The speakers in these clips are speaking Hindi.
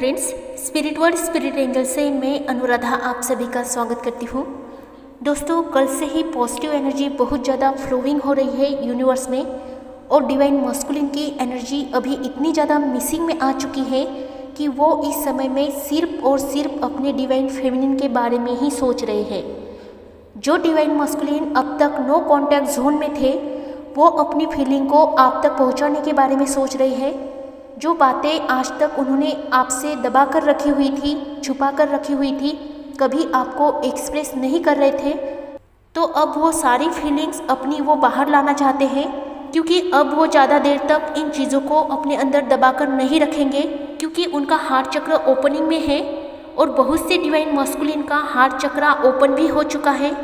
Friends, spirit world spirit angel से मैं अनुराधा आप सभी का स्वागत करती हूँ। दोस्तों, कल से ही पॉजिटिव एनर्जी बहुत ज़्यादा फ्लोइंग हो रही है यूनिवर्स में और डिवाइन मस्कुलिन की एनर्जी अभी इतनी ज़्यादा मिसिंग में आ चुकी है कि वो इस समय में सिर्फ और सिर्फ अपने डिवाइन फेमिनिन के बारे में ही सोच रहे हैं। जो डिवाइन मस्कुलिन अब तक नो कॉन्टैक्ट जोन में थे, वो अपनी फीलिंग को आप तक पहुँचाने के बारे में सोच रहे हैं। जो बातें आज तक उन्होंने आपसे दबा कर रखी हुई थी, छुपा कर रखी हुई थी, कभी आपको एक्सप्रेस नहीं कर रहे थे, तो अब वो सारी फीलिंग्स अपनी वो बाहर लाना चाहते हैं, क्योंकि अब वो ज़्यादा देर तक इन चीज़ों को अपने अंदर दबा कर नहीं रखेंगे, क्योंकि उनका हार्ट चक्र ओपनिंग में है और बहुत से डिवाइन मस्कुलिन का हार्ट चक्र ओपन भी हो चुका है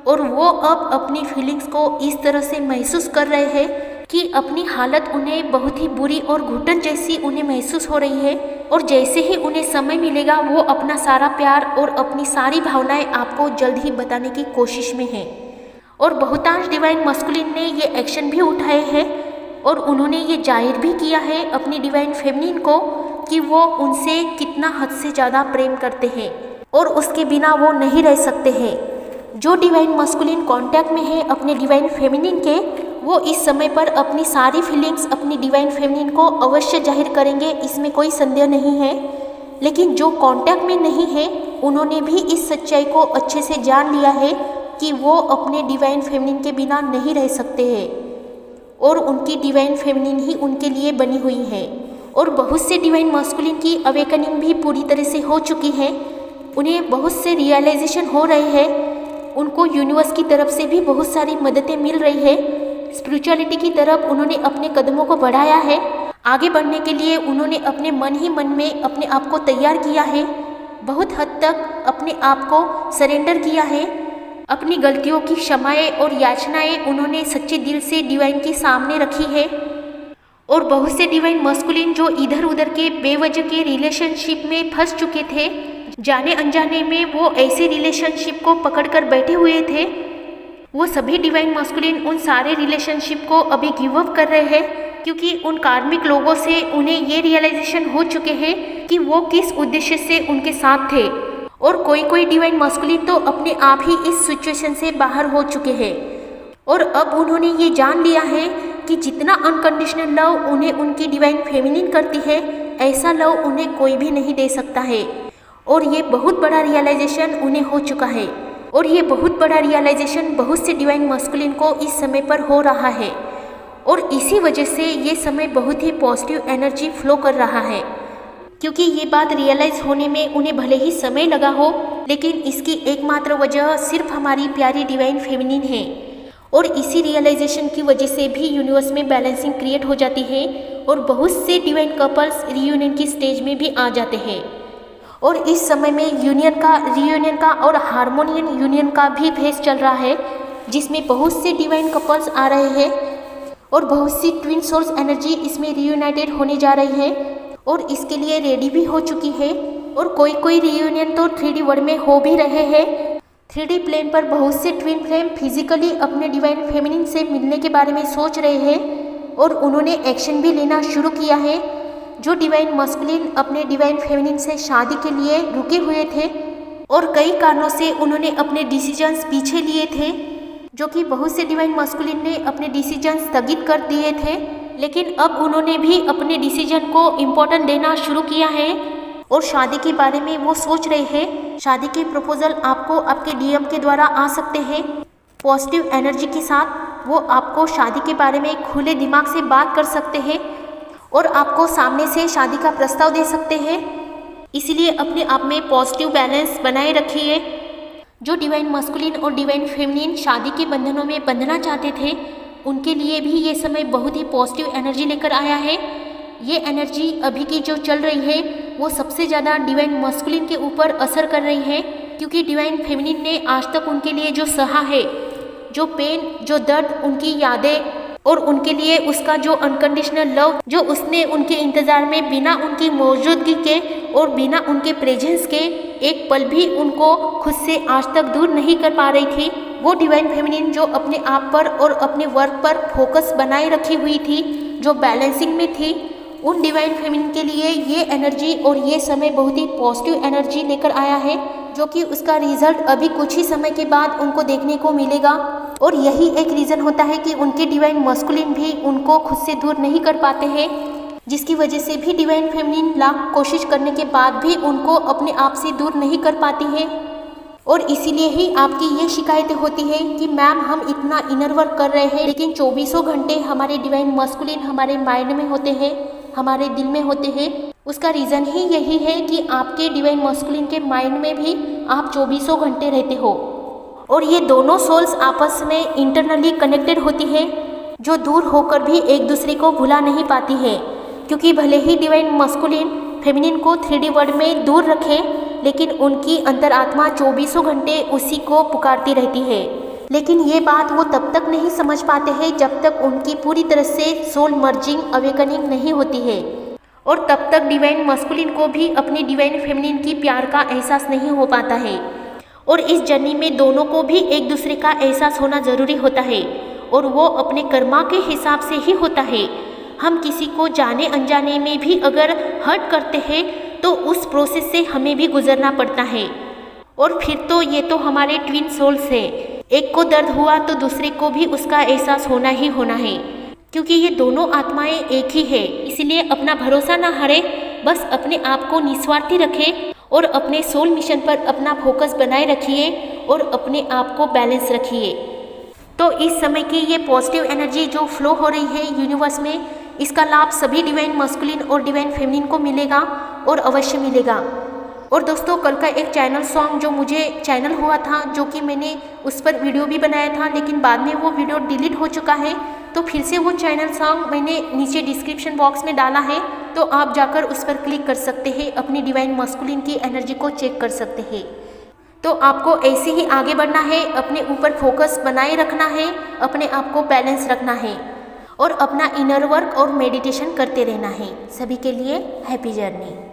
और वो अब अपनी फीलिंग्स को इस तरह से महसूस कर रहे हैं कि अपनी हालत उन्हें बहुत ही बुरी और घुटन जैसी उन्हें महसूस हो रही है। और जैसे ही उन्हें समय मिलेगा, वो अपना सारा प्यार और अपनी सारी भावनाएं आपको जल्द ही बताने की कोशिश में हैं। और बहुतांश डिवाइन मस्कुलिन ने ये एक्शन भी उठाए हैं और उन्होंने ये जाहिर भी किया है अपनी डिवाइन फेमिनिन को कि वो उनसे कितना हद से ज़्यादा प्रेम करते हैं और उसके बिना वो नहीं रह सकते हैं। जो डिवाइन मस्कुलिन कांटेक्ट में है अपने डिवाइन फेमिनिन के, वो इस समय पर अपनी सारी फीलिंग्स अपनी डिवाइन फेमिनिन को अवश्य जाहिर करेंगे, इसमें कोई संदेह नहीं है। लेकिन जो कांटेक्ट में नहीं है, उन्होंने भी इस सच्चाई को अच्छे से जान लिया है कि वो अपने डिवाइन फेमिनिन के बिना नहीं रह सकते हैं और उनकी डिवाइन फेमिनिन ही उनके लिए बनी हुई है। और बहुत से डिवाइन मस्कुलिन की अवेकनिंग भी पूरी तरह से हो चुकी है। उन्हें बहुत से रियलाइजेशन हो रहे हैं। उनको यूनिवर्स की तरफ से भी बहुत सारी मददें मिल रही है। स्पिरिचुअलिटी की तरफ उन्होंने अपने कदमों को बढ़ाया है। आगे बढ़ने के लिए उन्होंने अपने मन ही मन में अपने आप को तैयार किया है। बहुत हद तक अपने आप को सरेंडर किया है। अपनी गलतियों की क्षमाएं और याचनाएं उन्होंने सच्चे दिल से डिवाइन के सामने रखी है। और बहुत से डिवाइन मस्कुलिन जो इधर उधर के बेवजह के रिलेशनशिप में फंस चुके थे, जाने अनजाने में वो ऐसे रिलेशनशिप को पकड़कर बैठे हुए थे, वो सभी डिवाइन मस्कुलिन उन सारे रिलेशनशिप को अभी गिव अप कर रहे हैं, क्योंकि उन कार्मिक लोगों से उन्हें ये रियलाइजेशन हो चुके हैं कि वो किस उद्देश्य से उनके साथ थे। और कोई डिवाइन मस्कुलिन तो अपने आप ही इस सिचुएशन से बाहर हो चुके हैं और अब उन्होंने ये जान लिया है कि जितना अनकंडीशनल लव उन्हें उनकी डिवाइन फेमिनिन करती है, ऐसा लव उन्हें कोई भी नहीं दे सकता है। और ये बहुत बड़ा रियलाइजेशन उन्हें हो चुका है और ये बहुत बड़ा रियलाइजेशन बहुत से डिवाइन मस्कुलिन को इस समय पर हो रहा है। और इसी वजह से ये समय बहुत ही पॉजिटिव एनर्जी फ्लो कर रहा है, क्योंकि ये बात रियलाइज होने में उन्हें भले ही समय लगा हो, लेकिन इसकी एकमात्र वजह सिर्फ हमारी प्यारी डिवाइन फेमिनिन है। और इसी रियलाइजेशन की वजह से भी यूनिवर्स में बैलेंसिंग क्रिएट हो जाती है और बहुत से डिवाइन कपल्स रियूनियन की स्टेज में भी आ जाते हैं। और इस समय में रियूनियन का और हार्मोनियन यूनियन का भी फेज चल रहा है, जिसमें बहुत से डिवाइन कपल्स आ रहे हैं और बहुत सी ट्विन सोल्स एनर्जी इसमें रियूनाइटेड होने जा रही है और इसके लिए रेडी भी हो चुकी है। और कोई रियूनियन तो 3D वर्ल्ड में हो भी रहे हैं। 3D प्लेन पर बहुत से ट्विन फ्लेम फिजिकली अपने डिवाइन फेमिनिन से मिलने के बारे में सोच रहे हैं और उन्होंने एक्शन भी लेना शुरू किया है। जो डिवाइन मस्कुलिन अपने डिवाइन फेमिनिन से शादी के लिए रुके हुए थे और कई कारणों से उन्होंने अपने डिसीजंस पीछे लिए थे, जो कि बहुत से डिवाइन मस्कुलिन ने अपने डिसीजंस स्थगित कर दिए थे, लेकिन अब उन्होंने भी अपने डिसीजन को इम्पोर्टेंट देना शुरू किया है और शादी के बारे में वो सोच रहे हैं। शादी के प्रपोजल आपको आपके डीएम के द्वारा आ सकते हैं। पॉजिटिव एनर्जी के साथ वो आपको शादी के बारे में खुले दिमाग से बात कर सकते हैं और आपको सामने से शादी का प्रस्ताव दे सकते हैं। इसलिए अपने आप में पॉजिटिव बैलेंस बनाए रखिए। जो डिवाइन मस्कुलिन और डिवाइन फेमिनिन शादी के बंधनों में बंधना चाहते थे, उनके लिए भी ये समय बहुत ही पॉजिटिव एनर्जी लेकर आया है। ये एनर्जी अभी की जो चल रही है, वो सबसे ज़्यादा डिवाइन मस्कुलिन के ऊपर असर कर रही है, क्योंकि डिवाइन फेमिनिन ने आज तक उनके लिए जो सहा है, जो पेन, जो दर्द, उनकी यादें और उनके लिए उसका जो अनकंडीशनल लव जो उसने उनके इंतज़ार में बिना उनकी मौजूदगी के और बिना उनके प्रेजेंस के एक पल भी उनको खुद से आज तक दूर नहीं कर पा रही थी, वो डिवाइन फेमिनिन जो अपने आप पर और अपने वर्क पर फोकस बनाए रखी हुई थी, जो बैलेंसिंग में थी, उन डिवाइन फेमिनिन के लिए ये एनर्जी और ये समय बहुत ही पॉजिटिव एनर्जी लेकर आया है, जो कि उसका रिजल्ट अभी कुछ ही समय के बाद उनको देखने को मिलेगा। और यही एक रीज़न होता है कि उनके डिवाइन मस्कुलिन भी उनको खुद से दूर नहीं कर पाते हैं, जिसकी वजह से भी डिवाइन फेमिनिन लाख कोशिश करने के बाद भी उनको अपने आप से दूर नहीं कर पाती है। और इसीलिए ही आपकी ये शिकायतें होती है कि मैम हम इतना इनर वर्क कर रहे हैं लेकिन 24 घंटे हमारे डिवाइन मस्कुलिन हमारे माइंड में होते हैं, हमारे दिल में होते हैं। उसका रीज़न ही यही है कि आपके डिवाइन मस्कुलिन के माइंड में भी आप 24 घंटे रहते हो। और ये दोनों सोल्स आपस में इंटरनली कनेक्टेड होती है, जो दूर होकर भी एक दूसरे को भुला नहीं पाती है। क्योंकि भले ही डिवाइन मस्कुलिन फेमिनिन को 3D वर्ल्ड में दूर रखे, लेकिन उनकी अंतरात्मा 24 घंटे उसी को पुकारती रहती है। लेकिन ये बात वो तब तक नहीं समझ पाते हैं जब तक उनकी पूरी तरह से सोल मर्जिंग अवेकनिंग नहीं होती है। और तब तक डिवाइन मस्कुलिन को भी अपनी डिवाइन फेमिनिन की प्यार का एहसास नहीं हो पाता है। और इस जर्नी में दोनों को भी एक दूसरे का एहसास होना ज़रूरी होता है, और वो अपने कर्मा के हिसाब से ही होता है। हम किसी को जाने अनजाने में भी अगर हर्ट करते हैं तो उस प्रोसेस से हमें भी गुजरना पड़ता है। और फिर तो ये तो हमारे ट्विन सोल्स है, एक को दर्द हुआ तो दूसरे को भी उसका एहसास होना ही होना है, क्योंकि ये दोनों आत्माएं एक ही है। इसलिए अपना भरोसा ना हारे, बस अपने आप को निस्वार्थी रखें और अपने सोल मिशन पर अपना फोकस बनाए रखिए और अपने आप को बैलेंस रखिए। तो इस समय की ये पॉजिटिव एनर्जी जो फ्लो हो रही है यूनिवर्स में, इसका लाभ सभी डिवाइन मस्कुलिन और डिवाइन फेमिनिन को मिलेगा और अवश्य मिलेगा। और दोस्तों, कल का एक चैनल सॉन्ग जो मुझे चैनल हुआ था, जो कि मैंने उस पर वीडियो भी बनाया था, लेकिन बाद में वो वीडियो डिलीट हो चुका है, तो फिर से वो चैनल सॉन्ग मैंने नीचे डिस्क्रिप्शन बॉक्स में डाला है, तो आप जाकर उस पर क्लिक कर सकते हैं, अपनी डिवाइन मस्कुलिन की एनर्जी को चेक कर सकते हैं। तो आपको ऐसे ही आगे बढ़ना है, अपने ऊपर फोकस बनाए रखना है, अपने आप को बैलेंस रखना है और अपना इनर वर्क और मेडिटेशन करते रहना है। सभी के लिए हैप्पी जर्नी।